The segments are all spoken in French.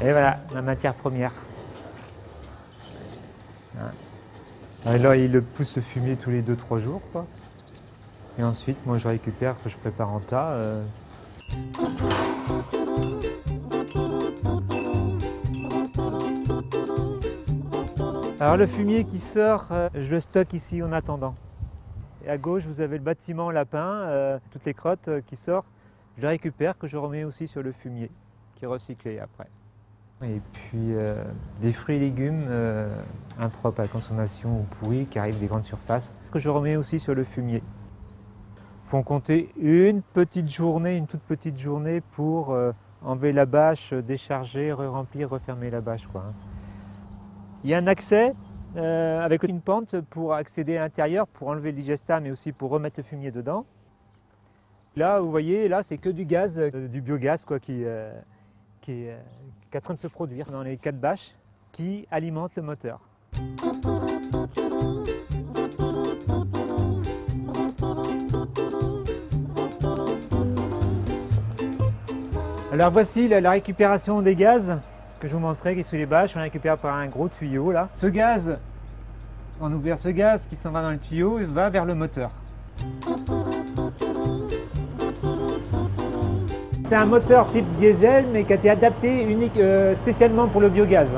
Et voilà, la matière première. Là, il pousse ce fumier tous les 2-3 jours, quoi. Et ensuite, moi, je récupère, que je prépare en tas. Alors, le fumier qui sort, je le stocke ici en attendant. Et à gauche, vous avez le bâtiment lapin, toutes les crottes qui sortent. Je les récupère, que je remets aussi sur le fumier, qui est recyclé après. Et puis des fruits et légumes impropres à la consommation ou pourris qui arrivent des grandes surfaces, que je remets aussi sur le fumier. Il faut en compter une toute petite journée pour enlever la bâche, décharger, remplir, refermer la bâche, quoi. Il y a un accès avec une pente pour accéder à l'intérieur, pour enlever le digestat, mais aussi pour remettre le fumier dedans. Là, vous voyez, là, c'est que du gaz, du biogaz, quoi, qui est en train de se produire dans les 4 bâches qui alimentent le moteur. Alors voici la récupération des gaz que je vous montrais, qui est sous les bâches. On récupère par un gros tuyau là. Ce gaz, on ouvre ce gaz qui s'en va dans le tuyau et va vers le moteur. C'est un moteur type diesel, mais qui a été adapté spécialement pour le biogaz.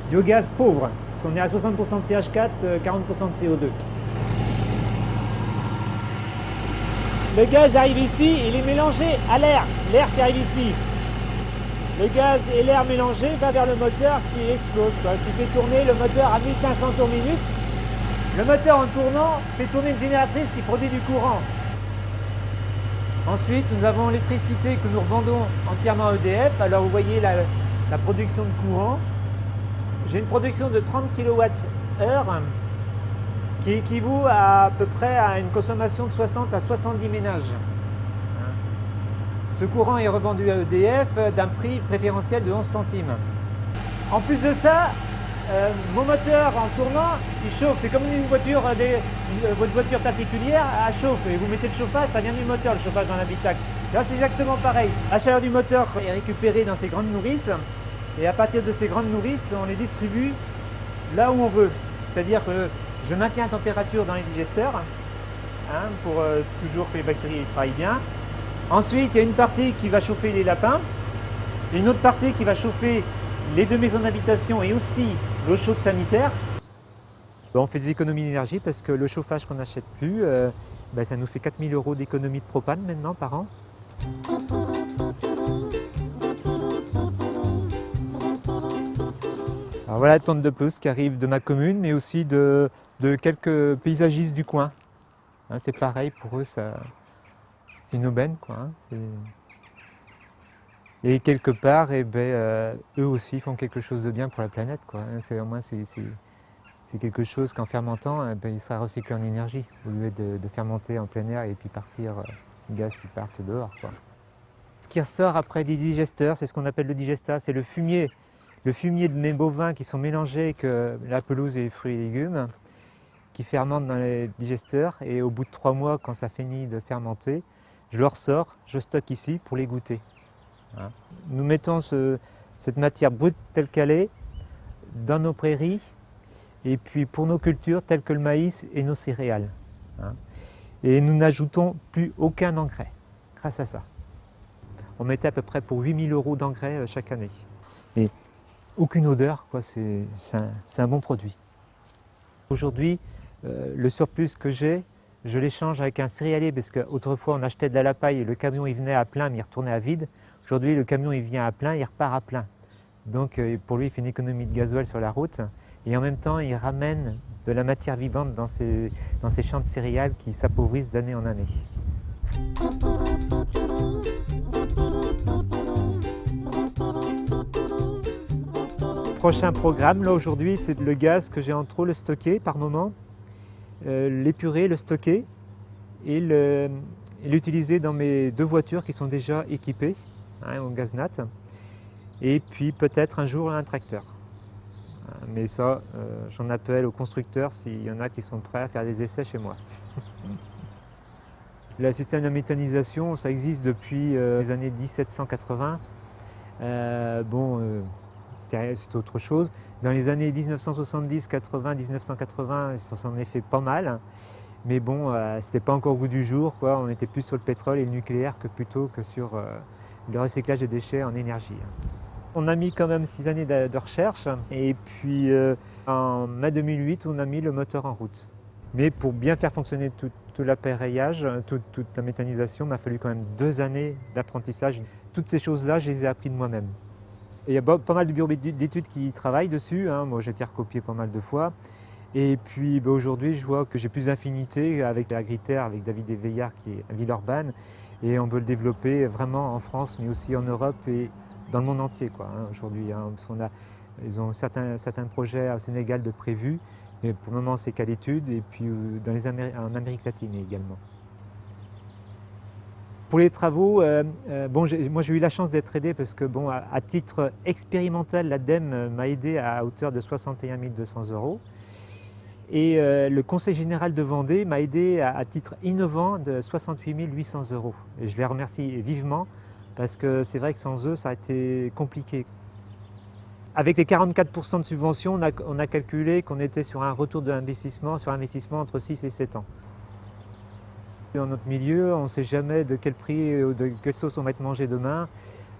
Biogaz pauvre, parce qu'on est à 60% de CH4, 40% de CO2. Le gaz arrive ici, il est mélangé à l'air qui arrive ici. Le gaz et l'air mélangé va vers le moteur qui explose, qui fait tourner le moteur à 1500 tours minute. Le moteur en tournant fait tourner une génératrice qui produit du courant. Ensuite, nous avons l'électricité que nous revendons entièrement à EDF. Alors vous voyez la production de courant. J'ai une production de 30 kWh qui équivaut à peu près à une consommation de 60 à 70 ménages. Ce courant est revendu à EDF d'un prix préférentiel de 11 centimes. En plus de ça, mon moteur en tournant, il chauffe. C'est comme une voiture, votre voiture particulière, elle chauffe. Et vous mettez le chauffage, ça vient du moteur, le chauffage dans l'habitacle. Là, c'est exactement pareil. La chaleur du moteur est récupérée dans ces grandes nourrices. Et à partir de ces grandes nourrices, on les distribue là où on veut. C'est-à-dire que je maintiens la température dans les digesteurs, pour toujours que les bactéries travaillent bien. Ensuite, il y a une partie qui va chauffer les lapins, et une autre partie qui va chauffer les 2 maisons d'habitation et aussi l'eau chaude sanitaire. On fait des économies d'énergie parce que le chauffage qu'on n'achète plus, ça nous fait 4 000 € d'économie de propane maintenant par an. Alors voilà la tonne de pelouse qui arrive de ma commune, mais aussi de quelques paysagistes du coin. C'est pareil pour eux, c'est une aubaine, quoi. Et quelque part, eux aussi font quelque chose de bien pour la planète, quoi. C'est quelque chose qu'en fermentant, il sera recyclé en énergie, au lieu de fermenter en plein air et puis partir le gaz qui parte dehors, quoi. Ce qui ressort après des digesteurs, c'est ce qu'on appelle le digestat, c'est le fumier de mes bovins qui sont mélangés avec la pelouse et les fruits et légumes, qui fermentent dans les digesteurs, et au bout de 3 mois, quand ça finit de fermenter, je le ressors, je stocke ici pour les goûter. Nous mettons cette matière brute telle qu'elle est dans nos prairies et puis pour nos cultures telles que le maïs et nos céréales. Et nous n'ajoutons plus aucun engrais grâce à ça. On mettait à peu près pour 8 000 € d'engrais chaque année. Et aucune odeur, quoi, c'est un bon produit. Aujourd'hui, le surplus que j'ai, je l'échange avec un céréalier parce qu'autrefois on achetait de la paille et le camion il venait à plein mais il retournait à vide. Aujourd'hui le camion il vient à plein, il repart à plein. Donc pour lui il fait une économie de gasoil sur la route et en même temps il ramène de la matière vivante dans ces champs de céréales qui s'appauvrissent d'année en année. Prochain programme là aujourd'hui, c'est le gaz que j'ai en trop le stocker par moment. L'épurer, le stocker et l'utiliser dans mes 2 voitures qui sont déjà équipées au gaz nat. Et puis peut-être un jour un tracteur. Mais ça, j'en appelle aux constructeurs s'il y en a qui sont prêts à faire des essais chez moi. Le système de méthanisation, ça existe depuis les années 1780. C'était autre chose. Dans les années 1970, 80, 1980, ça s'en est fait pas mal. Mais bon, c'était pas encore au goût du jour, quoi. On était plus sur le pétrole et le nucléaire que plutôt que sur le recyclage des déchets en énergie. On a mis quand même 6 années de recherche et puis en mai 2008, on a mis le moteur en route. Mais pour bien faire fonctionner tout l'appareillage, toute la méthanisation, il m'a fallu quand même 2 années d'apprentissage. Toutes ces choses-là, je les ai apprises de moi-même. Et il y a pas mal de bureaux d'études qui travaillent dessus, hein. Moi, j'ai été recopié pas mal de fois. Et puis aujourd'hui, je vois que j'ai plus d'affinité avec l'Agri-Terre, avec David Veillard qui est à Villeurbanne. Et on veut le développer vraiment en France, mais aussi en Europe et dans le monde entier, quoi, hein, aujourd'hui. Hein, parce ils ont certains projets au Sénégal de prévus, mais pour le moment, c'est qu'à l'étude, et puis en Amérique latine également. Pour les travaux, moi j'ai eu la chance d'être aidé parce que à titre expérimental, l'ADEME m'a aidé à hauteur de 61 200 €. Et le Conseil général de Vendée m'a aidé à titre innovant de 68 800 €. Et je les remercie vivement parce que c'est vrai que sans eux, ça a été compliqué. Avec les 44% de subvention, on a calculé qu'on était sur un retour d'investissement, sur investissement entre 6 et 7 ans. Dans notre milieu, on ne sait jamais de quel prix ou de quelle sauce on va être mangé demain,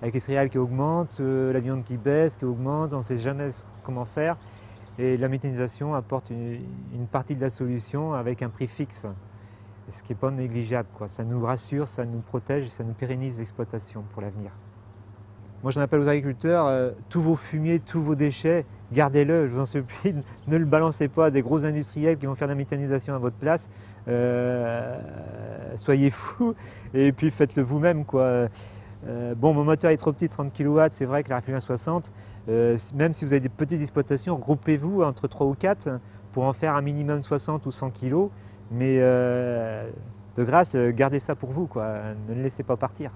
avec les céréales qui augmentent, la viande qui baisse, qui augmente, on ne sait jamais comment faire. Et la méthanisation apporte une partie de la solution avec un prix fixe, ce qui n'est pas négligeable, quoi. Ça nous rassure, ça nous protège, ça nous pérennise l'exploitation pour l'avenir. Moi j'en appelle aux agriculteurs, tous vos fumiers, tous vos déchets, gardez-le, je vous en supplie, ne le balancez pas à des gros industriels qui vont faire de la méthanisation à votre place. Soyez fous et puis faites-le vous-même, quoi. Mon moteur est trop petit, 30 kW, c'est vrai que la Raffinerie 60, même si vous avez des petites exploitations, regroupez-vous entre 3 ou 4 pour en faire un minimum 60 ou 100 kg. Mais de grâce, gardez ça pour vous, quoi. Ne le laissez pas partir.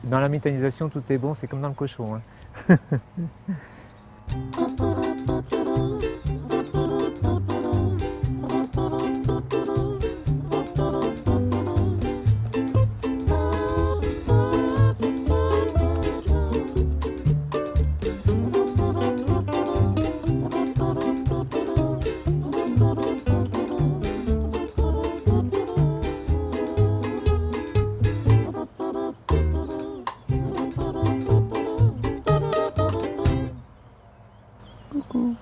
Dans la méthanisation, tout est bon, c'est comme dans le cochon, hein. Coucou.